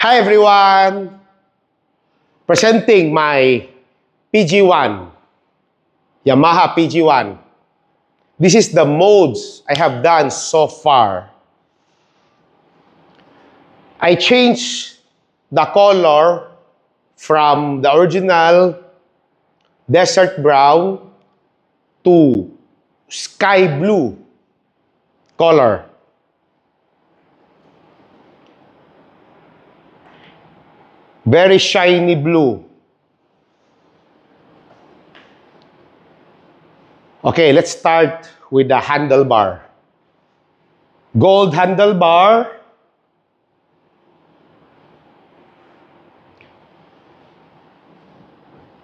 Hi everyone! Presenting my PG1, Yamaha PG1. This is the modes I have done so far. I changed the color from the original desert brown to sky blue color. Very shiny blue. Okay, let's start with the handlebar. Gold handlebar.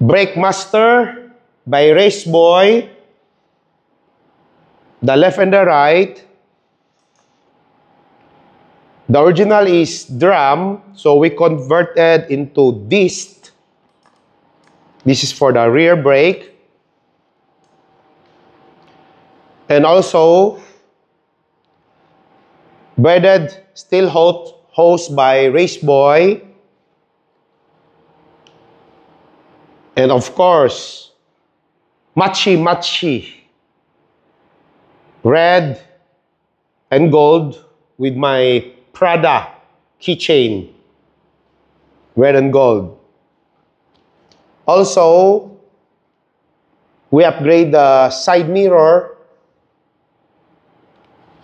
Brake Master by Race Boy. The left and the right. The original is drum, so we converted into disc. This is for the rear brake. And also, braided steel hose by Race Boy. And of course, matchy red and gold with my Prada keychain, red and gold. Also, we upgrade the side mirror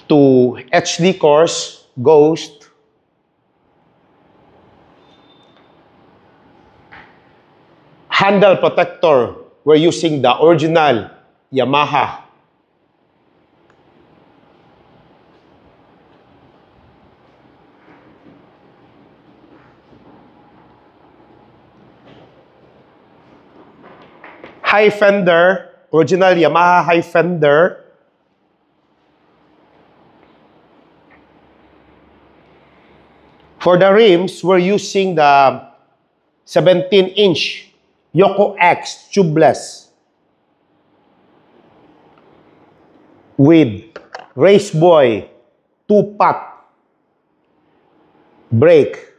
to HD course Ghost. Handle protector, we're using the original Yamaha. High fender, original Yamaha high fender. For the rims, we're using the 17-inch Yoko X tubeless with Race Boy 2-pot brake.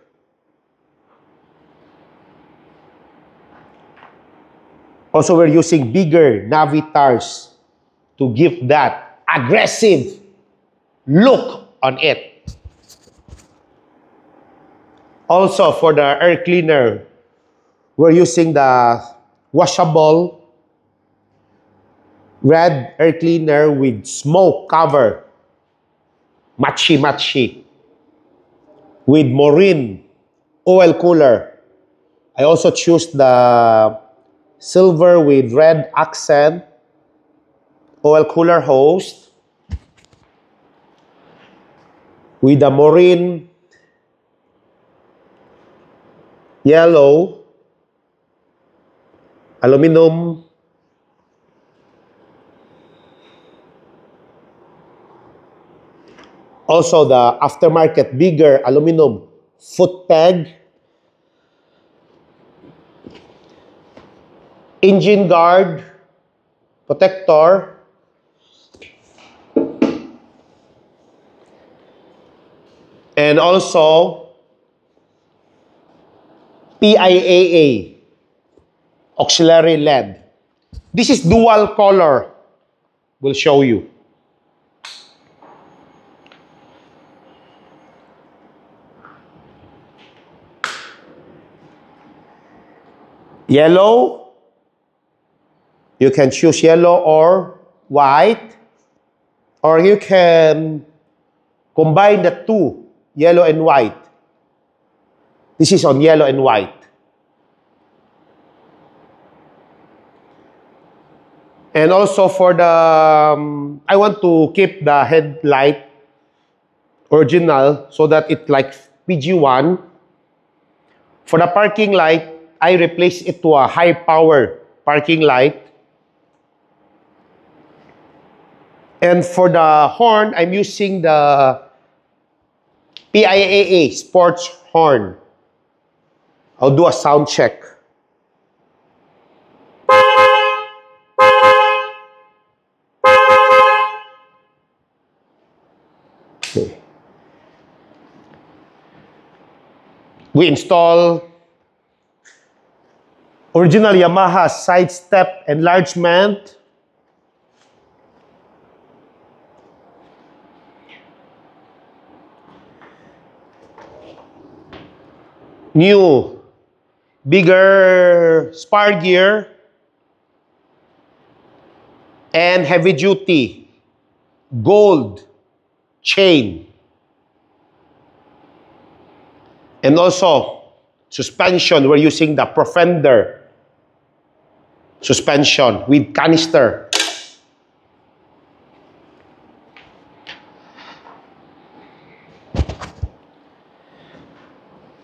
Also, we're using bigger Navi tires to give that aggressive look on it. Also, for the air cleaner, we're using the washable red air cleaner with smoke cover. Matchy. With Marine oil cooler. I also choose the silver with red accent oil cooler hose with the Marine yellow aluminum also the aftermarket bigger aluminum foot peg, engine guard protector, and also PIAA auxiliary LED. This is dual color. We'll show you. Yellow, you can choose yellow or white, or you can combine the two, yellow and white. This is on yellow and white. And also for the, I want to keep the headlight original so that it like PG1. For the parking light, I replace it to a high power parking light. And for the horn, I'm using the PIAA sports horn. I'll do a sound check. Okay. We install original Yamaha side step enlargement. New, bigger spar gear. And heavy duty, gold chain. And also, suspension, we're using the Profender suspension with canister.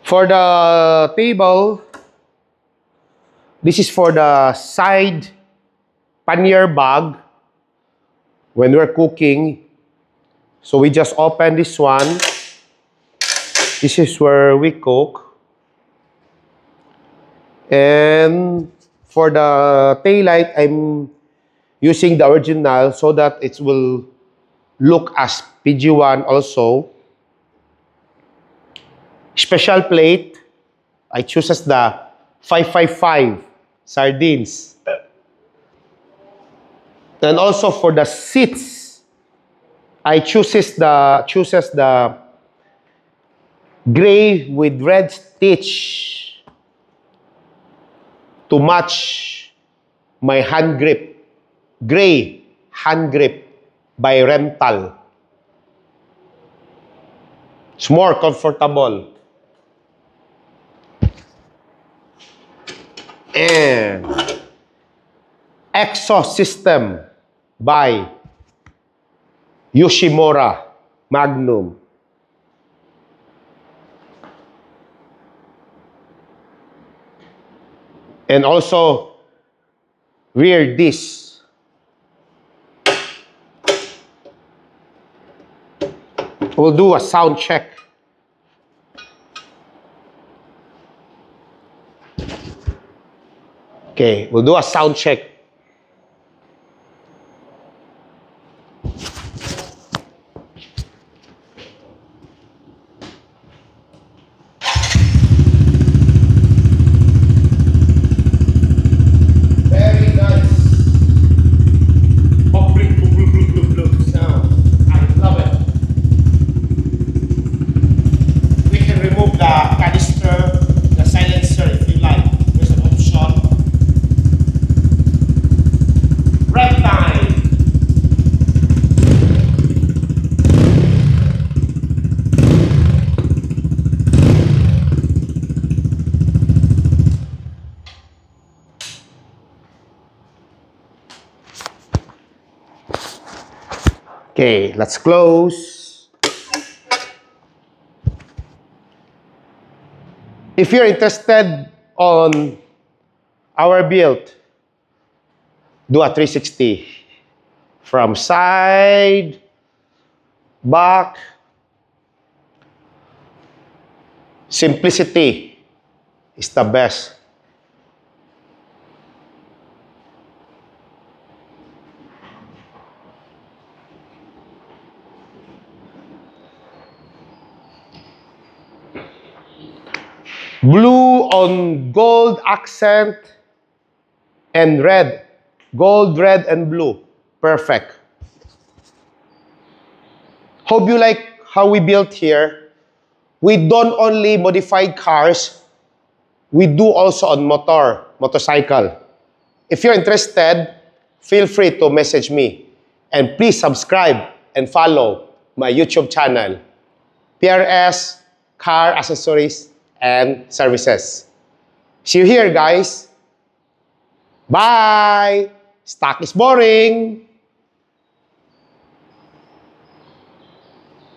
For the table, this is for the side pannier bag when we're cooking. So we just open this one. This is where we cook. And for the taillight, I'm using the original so that it will look as PG1 also. Special plate, I choose as the 555 sardines. And also for the seats, I chooses the gray with red stitch to match my hand grip. Gray hand grip by Rental. It's more comfortable. And exhaust system by Yoshimura Magnum. And also rear disc. We'll do a sound check. Okay, we'll do a sound check. Very nice. Sound. I love it. We can remove the canister, the silencer if you like. There's an option. Red time. Okay, let's close. If you're interested on our build, do a 360 from side, back. Simplicity is the best. Blue on gold accent and red. Gold, red, and blue. Perfect. Hope you like how we built here. We don't only modify cars, we do also on motorcycle. If you're interested, feel free to message me. And please subscribe and follow my YouTube channel, PRS Car Accessories and Services. See you here, guys. Bye! Stock is boring!